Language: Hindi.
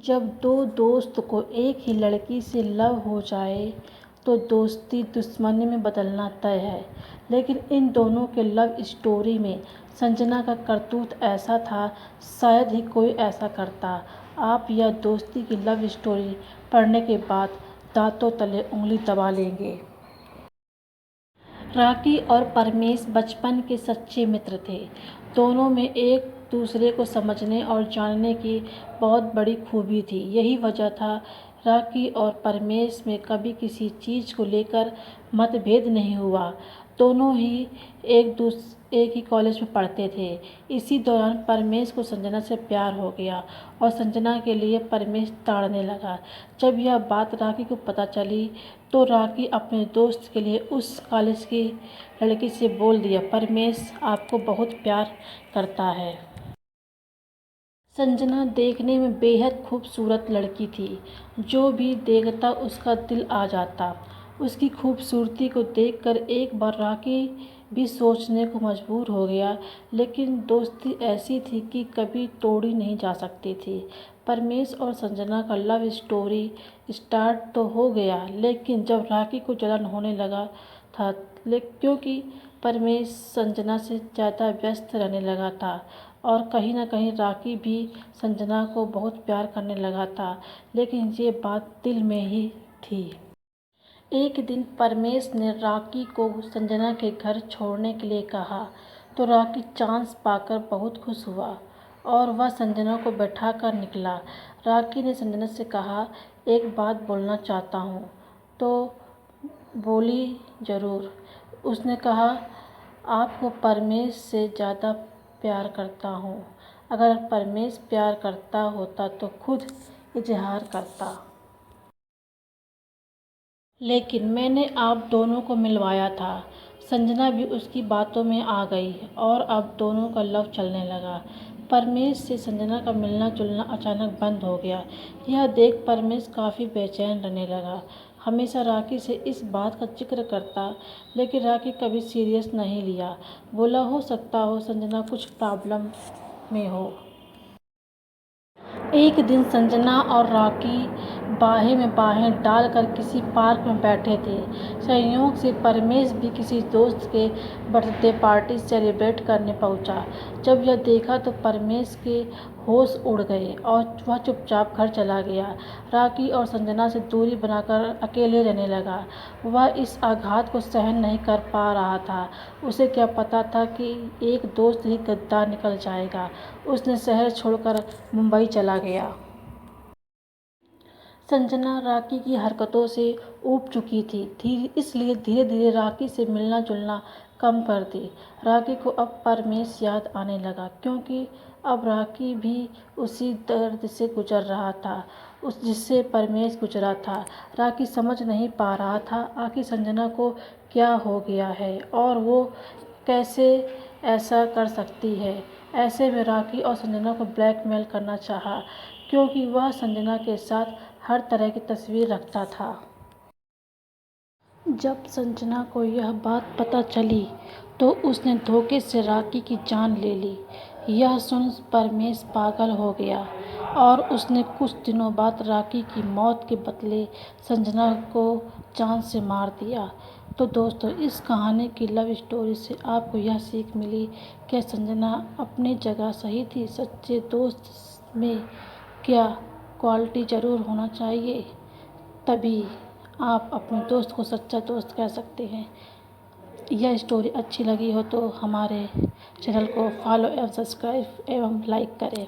जब दो दोस्त को एक ही लड़की से लव हो जाए तो दोस्ती दुश्मनी में बदलना तय है। लेकिन इन दोनों के लव स्टोरी में संजना का करतूत ऐसा था, शायद ही कोई ऐसा करता। आप यह दोस्ती की लव स्टोरी पढ़ने के बाद दांतों तले उंगली दबा लेंगे। राखी और परमेश बचपन के सच्चे मित्र थे। दोनों में एक दूसरे को समझने और जानने की बहुत बड़ी खूबी थी। यही वजह था राखी और परमेश में कभी किसी चीज़ को लेकर मतभेद नहीं हुआ। दोनों ही एक ही कॉलेज में पढ़ते थे। इसी दौरान परमेश को संजना से प्यार हो गया और संजना के लिए परमेश ताड़ने लगा। जब यह बात राखी को पता चली तो राखी अपने दोस्त के लिए उस कॉलेज की लड़की से बोल दिया, परमेश आपको बहुत प्यार करता है। संजना देखने में बेहद खूबसूरत लड़की थी। जो भी देखता उसका दिल आ जाता। उसकी खूबसूरती को देखकर एक बार राखी भी सोचने को मजबूर हो गया, लेकिन दोस्ती ऐसी थी कि कभी तोड़ी नहीं जा सकती थी। परमेश और संजना का लव स्टोरी स्टार्ट तो हो गया, लेकिन जब राखी को जलन होने लगा था क्योंकि परमेश संजना से ज़्यादा व्यस्त रहने लगा था और कहीं ना कहीं राखी भी संजना को बहुत प्यार करने लगा था, लेकिन ये बात दिल में ही थी। एक दिन परमेश ने राखी को संजना के घर छोड़ने के लिए कहा तो राखी चांस पाकर बहुत खुश हुआ और वह संजना को बैठाकर निकला। राखी ने संजना से कहा, एक बात बोलना चाहता हूँ। तो बोली, ज़रूर। उसने कहा, आपको परमेश से ज़्यादा प्यार करता हूँ। अगर परमेश प्यार करता होता तो खुद इजहार करता। लेकिन मैंने आप दोनों को मिलवाया था। संजना भी उसकी बातों में आ गई और अब दोनों का लव चलने लगा। परमेश से संजना का मिलना जुलना अचानक बंद हो गया। यह देख परमेश काफ़ी बेचैन रहने लगा। हमेशा राखी से इस बात का जिक्र करता, लेकिन राखी कभी सीरियस नहीं लिया। बोला, हो सकता हो संजना कुछ प्रॉब्लम में हो। एक दिन संजना और राखी बाहें में बाहें डालकर किसी पार्क में बैठे थे। संयोग से परमेश भी किसी दोस्त के बर्थडे पार्टी सेलिब्रेट करने पहुंचा। जब यह देखा तो परमेश के होश उड़ गए और वह चुपचाप घर चला गया। राखी और संजना से दूरी बनाकर अकेले रहने लगा। वह इस आघात को सहन नहीं कर पा रहा था। उसे क्या पता था कि एक दोस्त ही गद्दार निकल जाएगा। उसने शहर छोड़कर मुंबई चला गया। संजना राखी की हरकतों से ऊब चुकी थी, इसलिए धीरे धीरे राखी से मिलना जुलना कम कर दी। राखी को अब परमेश याद आने लगा, क्योंकि अब राखी भी उसी दर्द से गुजर रहा था जिससे परमेश गुजरा था। राखी समझ नहीं पा रहा था आखिर संजना को क्या हो गया है और वो कैसे ऐसा कर सकती है। ऐसे में राखी और संजना को ब्लैकमेल करना चाहा, क्योंकि वह संजना के साथ हर तरह की तस्वीर रखता था। जब संजना को यह बात पता चली तो उसने धोखे से राखी की जान ले ली। यह सुन परमेश पागल हो गया और उसने कुछ दिनों बाद राखी की मौत के बदले संजना को जान से मार दिया। तो दोस्तों, इस कहानी की लव स्टोरी से आपको यह सीख मिली कि संजना अपनी जगह सही थी। सच्चे दोस्त में क्या क्वालिटी ज़रूर होना चाहिए, तभी आप अपने दोस्त को सच्चा दोस्त कह सकते हैं। यह स्टोरी अच्छी लगी हो तो हमारे चैनल को फॉलो एवं सब्सक्राइब एवं लाइक करें।